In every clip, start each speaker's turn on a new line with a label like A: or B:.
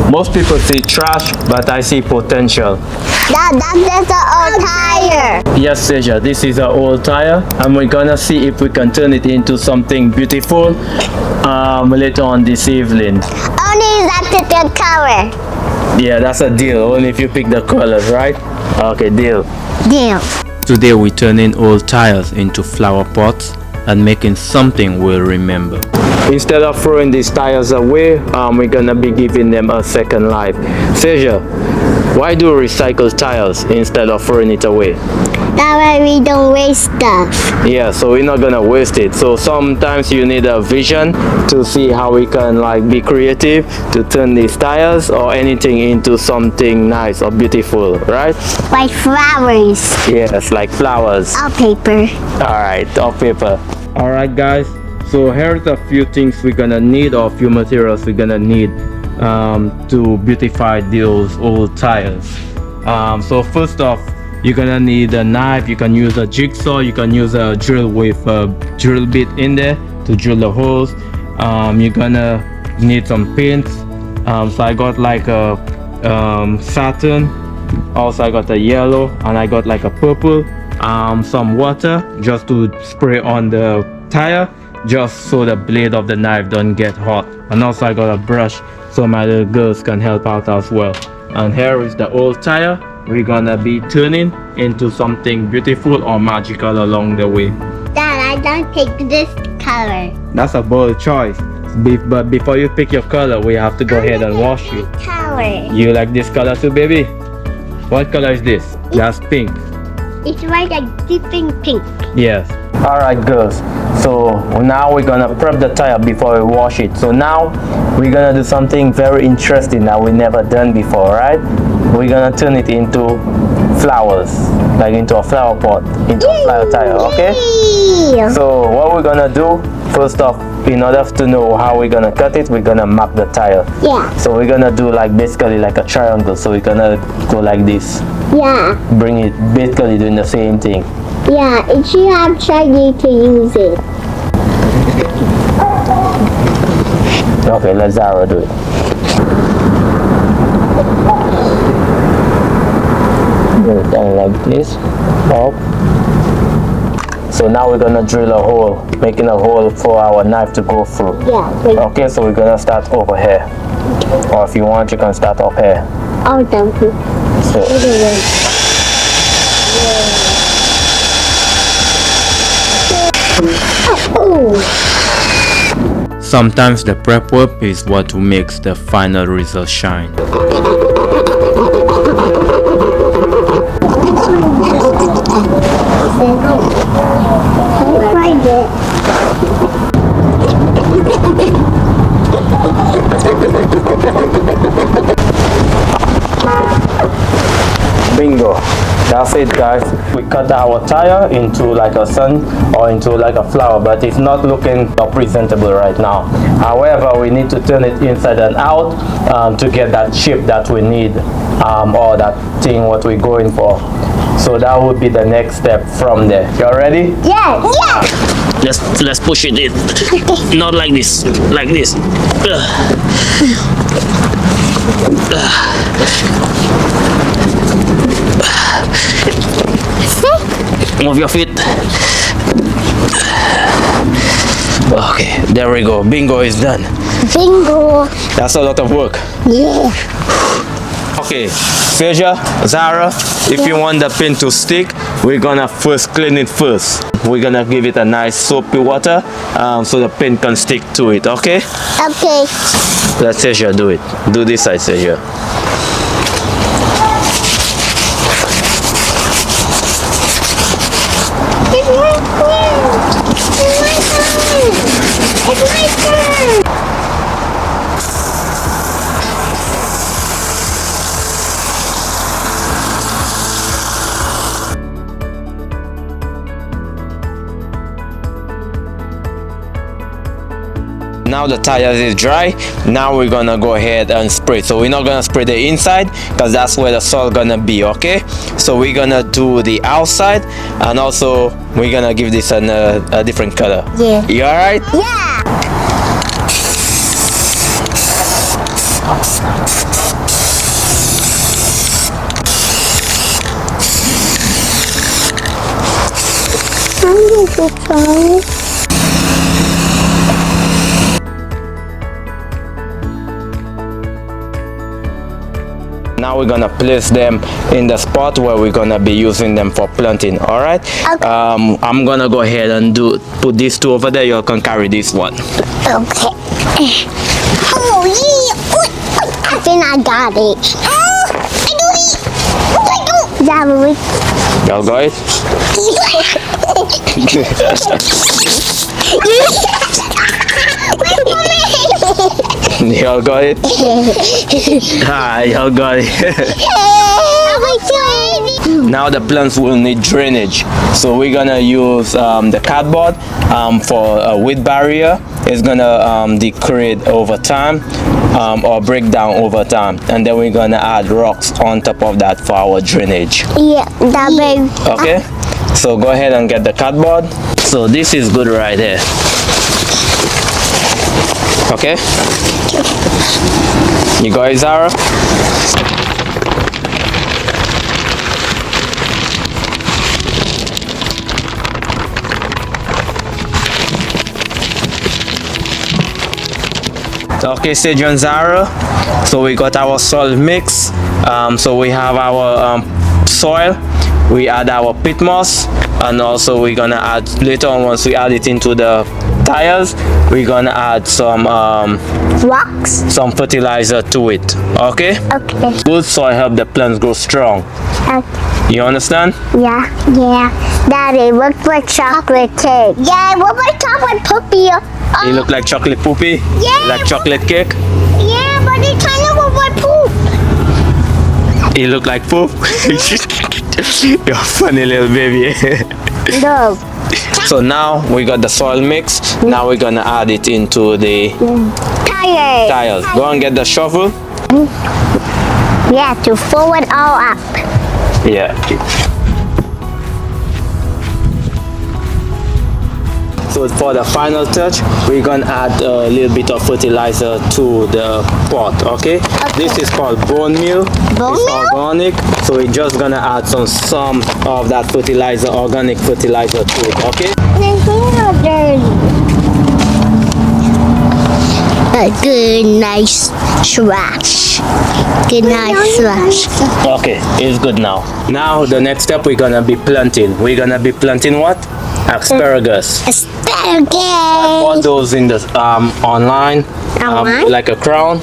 A: Most people see trash, but I see potential.
B: That's an old tire.
A: Yes, Seja, this is an old tire, and we're gonna see if we can turn it into something beautiful later on this evening.
B: Only that's the color.
A: Yeah, that's a deal. Only if you pick the colors, right? Okay, deal.
B: Deal.
A: Today we're turning old tires into flower pots and making something we'll remember. Instead of throwing these tires away, we're gonna be giving them a second life. Seja, why do we recycle tires instead of throwing it away?
B: That way we don't waste stuff.
A: Yeah, so we're not gonna waste it. So sometimes you need a vision to see how we can like be creative to turn these tires or anything into something nice or beautiful, right?
B: Like flowers.
A: Yes, like flowers.
B: Or paper.
A: Alright, or paper. Alright guys, so here's a few things we're gonna need, or a few materials we're gonna need to beautify those old tires. So first off, you're gonna need a knife. You can use a jigsaw, you can use a drill with a drill bit in there to drill the holes. You're gonna need some paints. So I got like a satin, also I got a yellow, and I got like a purple. Some water just to spray on the tire, just so the blade of the knife don't get hot. And also I got a brush so my little girls can help out as well. And here is the old tire we're gonna be turning into something beautiful or magical along the way.
B: Dad, I don't take this color.
A: That's a bold choice. But before you pick your color, we have to go ahead and wash it.
B: Color.
A: You like this color too, baby? What color is this? That's pink.
B: It's like a deeping pink.
A: Yes. Alright girls, so now we're gonna prep the tire before we wash it. So now we're gonna do something very interesting that we never done before, right? We're gonna turn it into flowers, like into a flower pot, into a flower tire, okay?
B: Yay!
A: So what we're gonna do, first off, in order to know how we're gonna cut it, we're gonna mark the tire.
B: Yeah.
A: So we're gonna do like basically like a triangle. So we're gonna go like this.
B: Yeah.
A: Bring it, basically doing the same thing.
B: Yeah, it should have tried you to use it.
A: Okay, let Zara do it. Do it down like this. Up. So now we're gonna drill a hole, making a hole for our knife to go through.
B: Yeah. Like,
A: Okay, so we're gonna start over here. Or if you want, you can start up here.
B: oh, thank you.
A: So,
B: Oh.
A: sometimes the prep work is what makes the final result shine.
B: Find it.
A: Bingo. That's it guys. We cut our tire into like a sun or into like a flower, but it's not looking presentable right now. However, we need to turn it inside and out to get that shape that we need, or that thing what we're going for. So that would be the next step from there. You ready?
B: Yes. Yes.
C: Let's push it in. Not like this. Like this. Move your feet. Okay, there we go. Bingo is done.
B: Bingo.
A: That's a lot of work.
B: Yeah.
A: Okay, Seja, Zara, if you want the pin to stick, we're gonna first clean it first. We're gonna give it a nice soapy water so the pin can stick to it, okay?
B: Okay.
A: Let Seja do it. Do this side, Seja.
B: It's my turn. It's my turn.
A: Now the tire is dry. Now we're gonna go ahead and spray. So we're not gonna spray the inside because that's where the soil gonna be, okay? So we're gonna do the outside, and also we're gonna give this a different color.
B: Yeah.
A: You alright?
B: Yeah.
A: Now we're gonna place them in the spot where we're gonna be using them for planting. All right.
B: Okay.
A: I'm gonna go ahead and put these two over there. You can carry this one.
B: Okay. Oh yeah! I think I got it. I do it. I do. Yeah,
A: Y'all got it? Y'all got it? Ah, y'all got it. Now the plants will need drainage, so we're gonna use the cardboard for a weed barrier. It's gonna degrade over time or break down over time, and then we're gonna add rocks on top of that for our drainage.
B: Yeah, that baby.
A: Okay, so go ahead and get the cardboard. So this is good right here. Okay, you got it, Zara? Okay, Sage and Zara, so we got our soil mix. So we have our soil, we add our pit moss, and also we're gonna add later on, once we add it into the tires, we're gonna add some
B: Rocks.
A: some fertilizer to it. Okay,
B: Okay.
A: good soil help the plants grow strong. You understand?
B: Yeah. Daddy, look for chocolate cake. Yeah, what about chocolate puppy?
A: You look like chocolate poopy.
B: Yeah.
A: Like chocolate cake.
B: Yeah, but it kind of look like poop.
A: You look like poop. You're a funny little baby.
B: No.
A: So now we got the soil mix. Now we're gonna add it into the
B: Tires.
A: tires. Go and get the shovel.
B: Yeah, to fill it all up.
A: Yeah. So for the final touch, we're gonna add a little bit of fertilizer to the pot. Okay. This is called bone meal.
B: Bone
A: It's
B: meal?
A: organic. So we're just gonna add some of that fertilizer, organic fertilizer to it. Okay.
B: A good nice trash. Good nice trash.
A: Okay, it's good now. Now the next step, we're gonna be planting. We're gonna be planting what? Asparagus. Bought
B: Asparagus.
A: those in the online,
B: Online?
A: like a crown.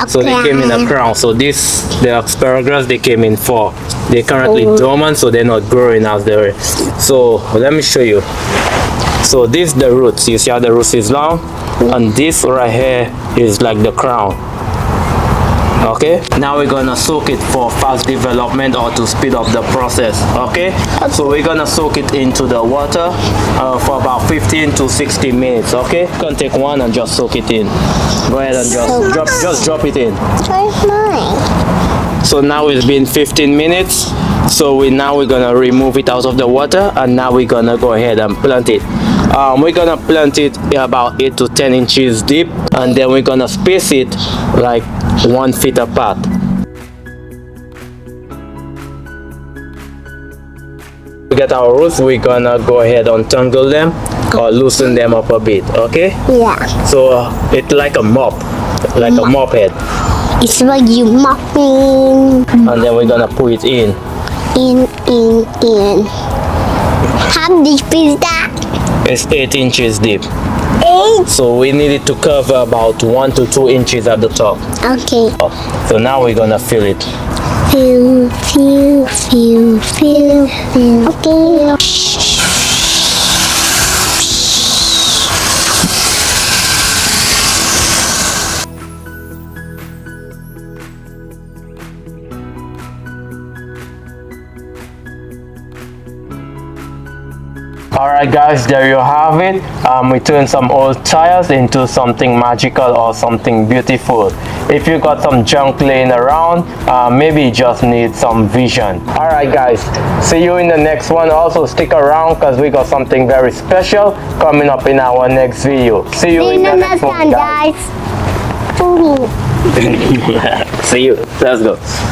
A: So they came in a crown. So the asparagus, they came in 4. They're currently dormant, so they're not growing as they were. So let me show you. So this the roots. You see how the roots is long, and this right here is like the crown. Okay, now we're gonna soak it for fast development or to speed up the process. Okay, so we're gonna soak it into the water for about 15 to 60 minutes. Okay, you can take one and just soak it in. Go ahead and just drop it in.
B: Where's mine?
A: So now it's been 15 minutes. So we're gonna remove it out of the water, and now we're gonna go ahead and plant it. We're gonna plant it about 8 to 10 inches deep, and then we're gonna space it like 1 feet apart. To get our roots, we're gonna go ahead and tangle them or loosen them up a bit. Okay,
B: Yeah.
A: so it's like a mop, like a mop head,
B: It's like you mopping
A: and then we're gonna put it in.
B: in. How deep is that?
A: It's 8 inches deep.
B: 8.
A: So we need it to cover about 1 to 2 inches at the top.
B: Okay.
A: So now we're gonna fill it.
B: Fill. Okay.
A: Alright guys, there you have it. We turned some old tires into something magical or something beautiful. If you got some junk laying around, maybe you just need some vision. Alright guys, see you in the next one. Also stick around because we got something very special coming up in our next video. See you in the next one, guys.
B: Guys.
A: See you. Let's go.